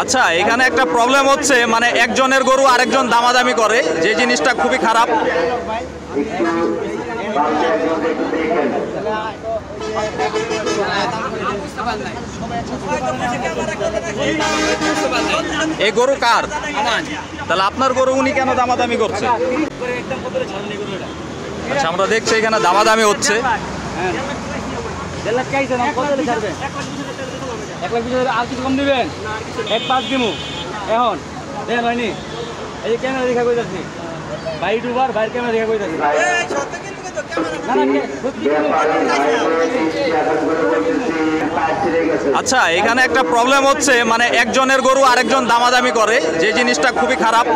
আচ্ছা, এখানে একটা প্রবলেম হচ্ছে, মানে একজনের গরু আরেকজন দামাদামি করে, যে জিনিসটা খুবই খারাপ। এই গরু কার? তাহলে আপনার গরু উনি কেন দামাদামি করছে? আচ্ছা, আমরা দেখছি এখানে দামাদামি হচ্ছে। আর কিছু কম দিবেন, 1.5 দিমু এখন দেন হয়নি। এই যে ক্যামেরা দেখা কই যাচ্ছি, ভাই ইউটিউবার ভাইয়ের ক্যামেরা দেখা কই যাচ্ছি। আচ্ছা, এখানে একটা প্রবলেম হচ্ছে, মানে একজনের গরু আরেকজন দামাদামি করে, যে জিনিসটা খুবই খারাপ।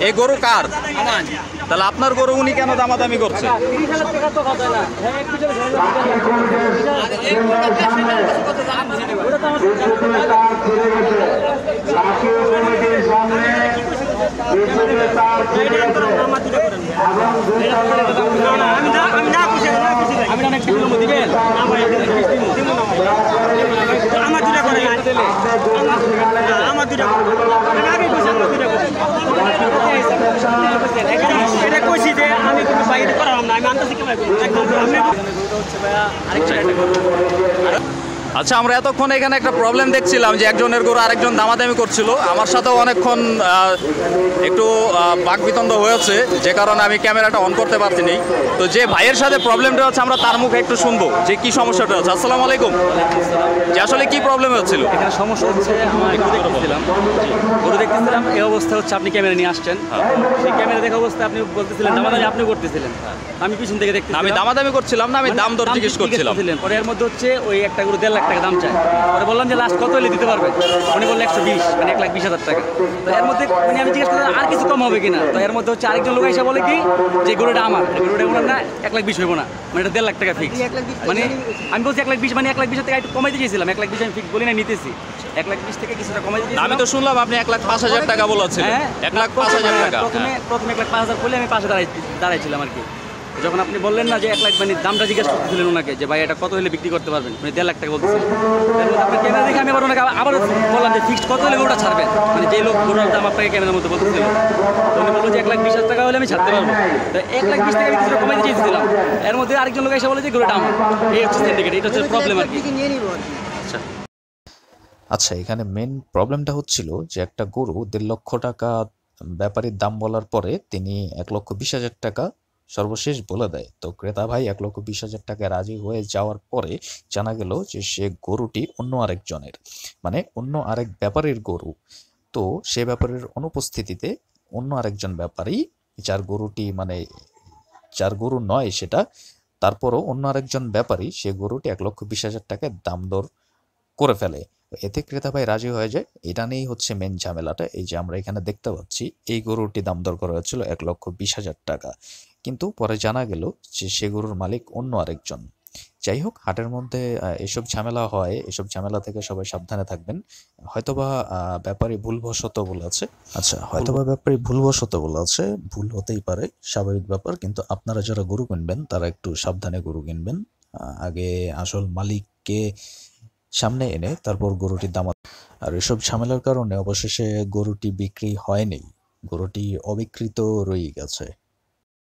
এই গরু কার? তাহলে আপনার গরু উনি কেন দামাদামি করছে? আচ্ছা, আমরা এতক্ষণ এখানে একটা প্রবলেম দেখছিলাম যে একজনের গরু আরেকজন দামাদামি করছিল। আমার সাথেও অনেকক্ষণ একটু বাকবিতণ্ড হয়েছে, যে কারণে আমি ক্যামেরাটা অন করতে পারছিনি। তো যে ভাইয়ের সাথে প্রবলেমটা হচ্ছে, আমরা তার মুখে একটু শুনবো যে কি সমস্যাটা হচ্ছে। আসসালামু আলাইকুম। যে আসলে কি প্রবলেম হচ্ছিল? এখানে সমস্যা হচ্ছে, আমার গরু দেখতেছিলাম, এই অবস্থা হচ্ছে, আপনি ক্যামেরা নিয়ে আসছেন, সেই ক্যামেরা দেখা অবস্থায় আপনি বলতেছিলেন দামাদামি আপনি করতেছিলেন, আমি পিছন থেকে দেখতে। আমি দামাদামি করছিলাম না, আমি দাম দর জিজ্ঞেস করছিলাম। পরে এর মধ্যে হচ্ছে ওই একটা গরু 1.5 লাখ টাকা দাম চায়। পরে বললাম যে লাস্ট কত হলে দিতে পারবে, উনি বললেন 120, মানে 1,20,000 টাকা। তো এর মধ্যে মানে আমি জিজ্ঞেস করলাম আর কিছু কম হবে কিনা। তো এর মধ্যে হচ্ছে আরেকজন লোক এসে বলে কি যে গরুটা আমার, গরুটা বললাম না 1,20,000 হইব না, মানে এটা 1.5 লাখ টাকা ফিক্স। মানে আমি বলছি 1,20,000, মানে 1,20,000 টাকা একটু কমাইতে চেয়েছিলাম, 1,20,000 আমি ফিক্স বলি না, নিতেছি 1,20,000 থেকে কিছুটা কমাইতে চেয়েছিলাম। আমি তো শুনলাম আপনি 1,05,000 টাকা বলেছেন। 1,05,000 টাকা প্রথমে 1,05,000 বলে আমি পাশে দাঁড়াইছিলাম আর কি। যখন আপনি বললেন না যে 1 লাখ, মানে দামটা জিজ্ঞেস করতেছিলেন ওনাকে যে ভাই এটা কত হলে বিক্রি করতে পারবেন, মানে 1.5 লাখ টাকা বলতেছিলেন। আপনার ক্যামেরা দেখে আমি আবার ওনাকে আবার বললাম যে ফিক্সড কত হলে গরুটা ছাড়বেন, মানে যে লোক গরুর দাম আপনাকে ক্যামেরার মধ্যে বলতেছিল। তো উনি বললো যে 1,20,000 টাকা হলে আমি ছাড়তে পারবো। তো 1,20,000 টাকা আমি কিছুটা কমাইতে চেয়েছিলাম। এর মধ্যে আরেকজন লোক এসে বলে যে গরুটা আমার। এই হচ্ছে সিন্ডিকেট, এটা হচ্ছে প্রবলেম আর কি। আচ্ছা, এখানে মেন প্রবলেমটা হচ্ছিল যে একটা গরু 1.5 লক্ষ টাকা ব্যাপারীর দাম বলার পরে তিনি 1,20,000 টাকা সর্বশেষ বলে দেয়। তো ক্রেতা ভাই 1,20,000 টাকা রাজি হয়ে যাওয়ার পরে জানা গেল যে সে গরুটি অন্য আরেকজনের, মানে অন্য আরেক ব্যাপারীর গরু। তো সে ব্যাপারীর অনুপস্থিতিতে অন্য আরেকজন ব্যাপারী, যার গরুটি মানে যার গরু নয় সেটা, তারপরও অন্য আরেকজন ব্যাপারী সে গরুটি 1,20,000 টাকায় দাম দর করে ফেলে। এতে ক্রেতা ভাই রাজি হয়ে যায়। এটা নিয়েই হচ্ছে মেন ঝামেলাটা। এই যে আমরা এখানে দেখতে পাচ্ছি এই গরুটি দাম দর করা হচ্ছিল 1,20,000 টাকা, কিন্তু পরে জানা গেল যে সে গরুর মালিক অন্য আরেকজন। যাই হোক, হাটের মধ্যে এসব ঝামেলা হয়, এসব ঝামেলা থেকে সবাই সাবধানে থাকবেন। হয়তোবা ব্যাপারী ভুলবশত বলেছে, ব্যাপারী ভুলবশত বলেছে, ভুল হতেই পারে, স্বাভাবিক ব্যাপার। কিন্তু আপনারা যারা গরু কিনবেন তারা একটু সাবধানে গরু কিনবেন। আগে আসল মালিককে সামনে এনে তারপর গরুটির দাম। আর এসব ঝামেলার কারণে অবশেষে গরুটি বিক্রি হয়নি, গরুটি অবিকৃত রয়ে গেছে।